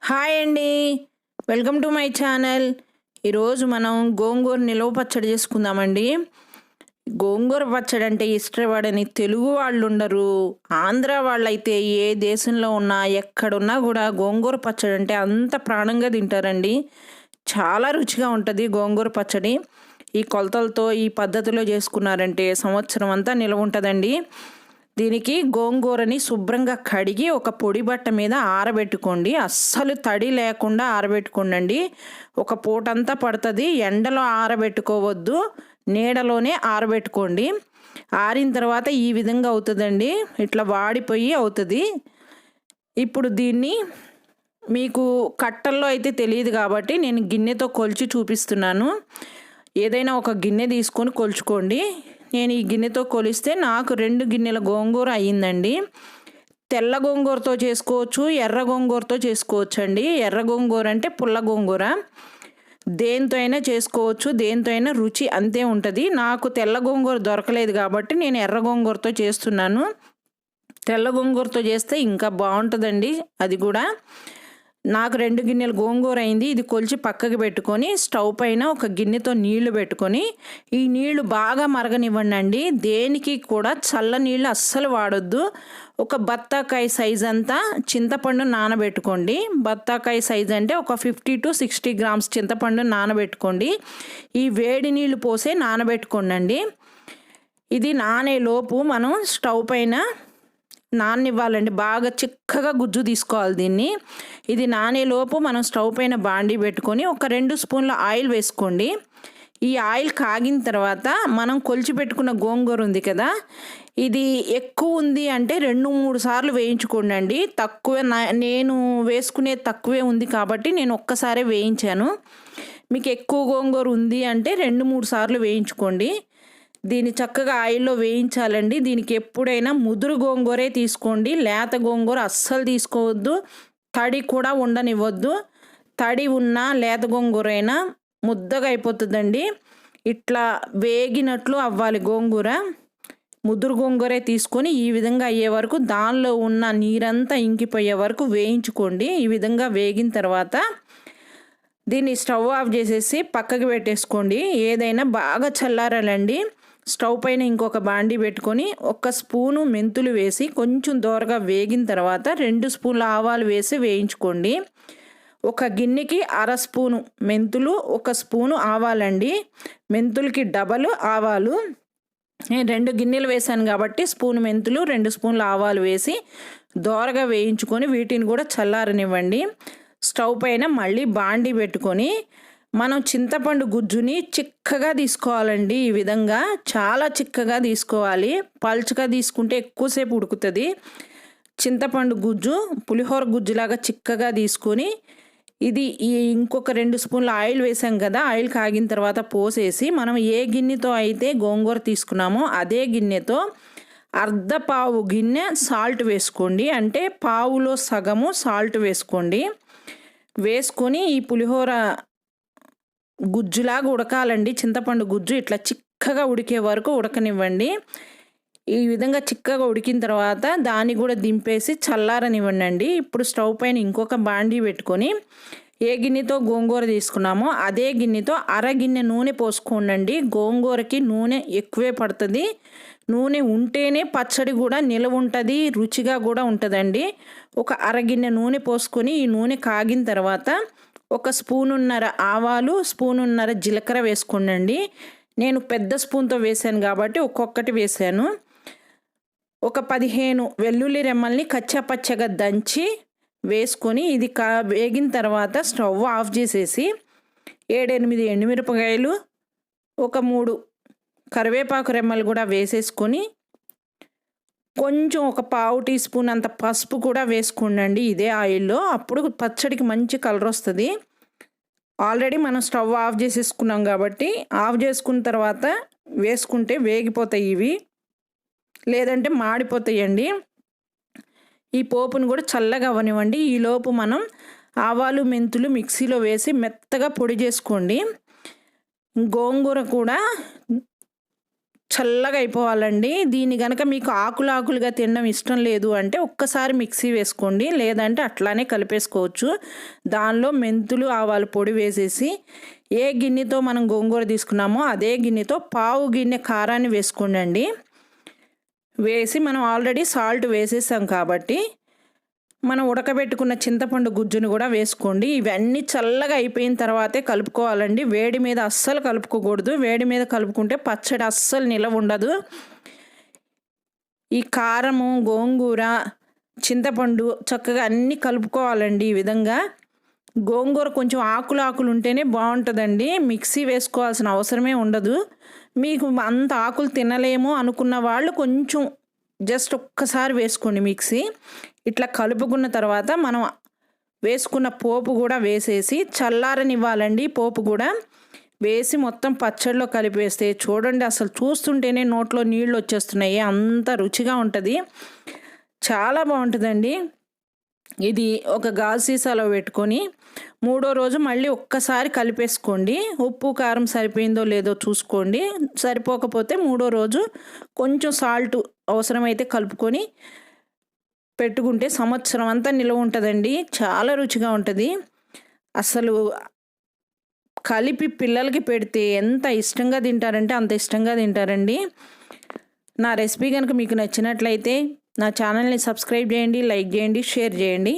Hi అండి, welcome to my channel. ఈరోజు మనం గోంగూర నిలవ పచ్చడి చేసుకుందామండి. గోంగూర పచ్చడి అంటే ఇష్టపడని తెలుగు వాళ్ళు ఉండరు. ఆంధ్ర వాళ్ళైతే ఏ దేశంలో ఉన్నా ఎక్కడున్నా కూడా గోంగూర పచ్చడి అంటే అంత ప్రాణంగా తింటారండి. చాలా రుచిగా ఉంటుంది గోంగూర పచ్చడి. ఈ కొలతలతో ఈ పద్ధతిలో చేసుకున్నారంటే సంవత్సరం అంతా నిలవ ఉంటుందండి. దీనికి గోంగూరని శుభ్రంగా కడిగి ఒక పొడి బట్ట మీద ఆరబెట్టుకోండి. అస్సలు తడి లేకుండా ఆరబెట్టుకోండి. ఒక పూటంతా పడుతుంది. ఎండలో ఆరబెట్టుకోవద్దు, నీడలోనే ఆరబెట్టుకోండి. ఆరిన తర్వాత ఈ విధంగా అవుతుందండి, ఇట్లా వాడిపోయి అవుతుంది. ఇప్పుడు దీన్ని మీకు కట్టల్లో అయితే తెలియదు కాబట్టి నేను గిన్నెతో కొలిచి చూపిస్తున్నాను. ఏదైనా ఒక గిన్నె తీసుకొని కొలుచుకోండి. నేను ఈ గిన్నెతో కొలిస్తే నాకు 2 గిన్నెల గోంగూర అయ్యిందండి. తెల్ల గోంగూరతో చేసుకోవచ్చు, ఎర్ర గోంగూరతో చేసుకోవచ్చు అండి. ఎర్ర గోంగూర అంటే పుల్ల గోంగూర. దేంతో అయినా చేసుకోవచ్చు, దేంతో అయినా రుచి అంతే ఉంటుంది. నాకు తెల్ల గోంగూర దొరకలేదు కాబట్టి నేను ఎర్ర గోంగూరతో చేస్తున్నాను. తెల్ల గోంగూరతో చేస్తే ఇంకా బాగుంటుందండి. అది కూడా నాకు 2 గిన్నెల గోంగూర అయింది. ఇది కొలిచి పక్కకి పెట్టుకొని స్టవ్ పైన ఒక గిన్నెతో నీళ్లు పెట్టుకొని ఈ నీళ్లు బాగా మరగనివ్వండి. దేనికి కూడా చల్ల నీళ్ళు అస్సలు వాడొద్దు. ఒక బత్తాకాయ సైజ్ అంతా చింతపండు నానబెట్టుకోండి. బత్తాకాయ సైజ్ అంటే ఒక 50 to 60 grams చింతపండు నానబెట్టుకోండి. ఈ వేడి నీళ్ళు పోసే నానబెట్టుకోండి. ఇది నానేలోపు మనం స్టవ్ పైన నాననివ్వాలండి. బాగా చిక్కగా గుజ్జు తీసుకోవాలి దీన్ని. ఇది నానేలోపు మనం స్టవ్ పైన బాండీ పెట్టుకొని ఒక 2 స్పూన్ల ఆయిల్ వేసుకోండి. ఈ ఆయిల్ కాగిన తర్వాత మనం కొలిచి పెట్టుకున్న గోంగూర ఉంది కదా, ఇది ఎక్కువ ఉంది అంటే 2-3 సార్లు వేయించుకోండి. తక్కువ నేను వేసుకునేది తక్కువే ఉంది కాబట్టి నేను ఒక్కసారే వేయించాను. మీకు ఎక్కువ గోంగూర ఉంది అంటే 2-3 సార్లు వేయించుకోండి. దీన్ని చక్కగా ఆయిల్లో వేయించాలండి. దీనికి ఎప్పుడైనా ముదురు గోంగూరే తీసుకోండి, లేత గోంగూర అస్సలు తీసుకోవద్దు. తడి కూడా ఉండనివ్వద్దు. తడి ఉన్నా లేత గోంగూర అయినా ముద్దగా అయిపోతుందండి. ఇట్లా వేగినట్లు అవ్వాలి గోంగూర. ముదురు గోంగూరే తీసుకొని ఈ విధంగా అయ్యే వరకు, దానిలో ఉన్న నీరంతా ఇంకిపోయే వరకు వేయించుకోండి. ఈ విధంగా వేగిన తర్వాత దీన్ని స్టవ్ ఆఫ్ చేసేసి పక్కకి పెట్టేసుకోండి. ఏదైనా బాగా చల్లారాలండి. స్టవ్ పైన ఇంకొక బాండీ పెట్టుకొని 1 స్పూను మెంతులు వేసి కొంచెం దోరగా వేగిన తర్వాత 2 స్పూన్ల ఆవాలు వేసి వేయించుకోండి. ఒక గిన్నెకి 1/2 స్పూను మెంతులు, 1 స్పూను ఆవాలండి. మెంతులకి డబల్ ఆవాలు. నేను 2 గిన్నెలు వేసాను కాబట్టి స్పూను మెంతులు, 2 స్పూన్ల ఆవాలు వేసి దోరగా వేయించుకొని వీటిని కూడా చల్లారనివ్వండి. స్టవ్ పైన మళ్ళీ బాండీ పెట్టుకొని మనం చింతపండు గుజ్జుని చిక్కగా తీసుకోవాలండి. ఈ విధంగా చాలా చిక్కగా తీసుకోవాలి. పల్చగా తీసుకుంటే ఎక్కువసేపు ఉడుకుతుంది. చింతపండు గుజ్జు పులిహోర గుజ్జులాగా చిక్కగా తీసుకొని ఇది ఇంకొక 2 స్పూన్ల ఆయిల్ వేసాం కదా, ఆయిల్ కాగిన తర్వాత పోసేసి మనం ఏ గిన్నెతో అయితే గోంగూర తీసుకున్నామో అదే గిన్నెతో 1/2 పావు గిన్నె సాల్ట్ వేసుకోండి. అంటే పావులో సగము సాల్ట్ వేసుకోండి. వేసుకొని ఈ పులిహోర గుజ్జులాగా ఉడకాలండి. చింతపండు గుజ్జు ఇట్లా చిక్కగా ఉడికే వరకు ఉడకనివ్వండి. ఈ విధంగా చిక్కగా ఉడికిన తర్వాత దాన్ని కూడా దింపేసి చల్లారనివ్వండి. ఇప్పుడు స్టవ్ పైన ఇంకొక బాండీ పెట్టుకొని ఏ గిన్నెతో గోంగూర తీసుకున్నామో అదే గిన్నెతో 1/2 గిన్నె నూనె పోసుకోండి. గోంగూరకి నూనె ఎక్కువే పడుతుంది. నూనె ఉంటేనే పచ్చడి కూడా నిలవ ఉంటుంది, రుచిగా కూడా ఉంటుందండి. ఒక 1/2 గిన్నె నూనె పోసుకొని ఈ నూనె కాగిన తర్వాత 1 స్పూనున్నర ఆవాలు, స్పూనున్నర జీలకర్ర వేసుకోండి. నేను పెద్ద స్పూన్తో వేసాను కాబట్టి ఒక్కొక్కటి వేసాను. ఒక 15 వెల్లుల్లి రెమ్మల్ని కచ్చాపచ్చగా దంచి వేసుకొని ఇది వేగిన తర్వాత స్టవ్ ఆఫ్ చేసేసి 7-8 ఎండుమిరపకాయలు, ఒక 3 కరివేపాకు రెమ్మలు కూడా వేసేసుకొని కొంచెం ఒక పావు టీ స్పూన్ అంత పసుపు కూడా వేసుకోండి ఇదే ఆయిల్లో. అప్పుడు పచ్చడికి మంచి కలర్ వస్తుంది. ఆల్రెడీ మనం స్టవ్ ఆఫ్ చేసేసుకున్నాం కాబట్టి ఆఫ్ చేసుకున్న తర్వాత వేసుకుంటే వేగిపోతాయి ఇవి, లేదంటే మాడిపోతాయండి. ఈ పోపును కూడా చల్లగా అవ్వనివ్వండి. ఈలోపు మనం ఆవాలు మెంతులు మిక్సీలో వేసి మెత్తగా పొడి చేసుకోండి. గోంగూర కూడా చల్లగా అయిపోవాలండి. దీన్ని గనక మీకు ఆకులుగా తినడం ఇష్టం లేదు అంటే ఒక్కసారి మిక్సీ వేసుకోండి, లేదంటే అట్లానే కలిపేసుకోవచ్చు. దానిలో మెంతులు ఆవాల పొడి వేసేసి ఏ గిన్నెతో మనం గోంగూర తీసుకున్నామో అదే గిన్నెతో పావు గిన్నె కారాన్ని వేసుకోండి. వేసి మనం ఆల్రెడీ సాల్ట్ వేసేసాం కాబట్టి మనం ఉడకబెట్టుకున్న చింతపండు గుజ్జును కూడా వేసుకోండి. ఇవన్నీ చల్లగా అయిపోయిన తర్వాతే కలుపుకోవాలండి. వేడి మీద అస్సలు కలుపుకోకూడదు. వేడి మీద కలుపుకుంటే పచ్చడి అస్సలు నిలవ ఉండదు. ఈ కారము, గోంగూర, చింతపండు చక్కగా అన్నీ కలుపుకోవాలండి. ఈ విధంగా గోంగూర కొంచెం ఆకులు ఉంటేనే బాగుంటుందండి. మిక్సీ వేసుకోవాల్సిన అవసరమే ఉండదు. మీకు అంత ఆకులు తినలేము అనుకున్న వాళ్ళు కొంచెం జస్ట్ ఒక్కసారి వేసుకోండి మిక్సీ. ఇట్లా కలుపుకున్న తర్వాత మనం వేసుకున్న పోపు కూడా వేసేసి చల్లారనివ్వాలండి. పోపు కూడా వేసి మొత్తం పచ్చడిలో కలిపేస్తే చూడండి, అసలు చూస్తుంటేనే నోట్లో నీళ్ళు వచ్చేస్తున్నాయి. అంత రుచిగా ఉంటుంది, చాలా బాగుంటుందండి. ఇది ఒక గాజు సీసాలో పెట్టుకొని మూడో రోజు మళ్ళీ ఒక్కసారి కలిపేసుకోండి. ఉప్పు కారం సరిపోయిందో లేదో చూసుకోండి. సరిపోకపోతే మూడో రోజు కొంచెం సాల్ట్ అవసరమైతే కలుపుకొని పెట్టుకుంటే సంవత్సరం అంతా నిల్వ ఉంటుందండి. చాలా రుచిగా ఉంటుంది. అసలు కలిపి పిల్లలకి పెడితే ఎంత ఇష్టంగా తింటారంటే అంత ఇష్టంగా తింటారండి. నా రెసిపీ కనుక మీకు నచ్చినట్లయితే నా ఛానల్ని సబ్స్క్రైబ్ చేయండి, లైక్ చేయండి, షేర్ చేయండి.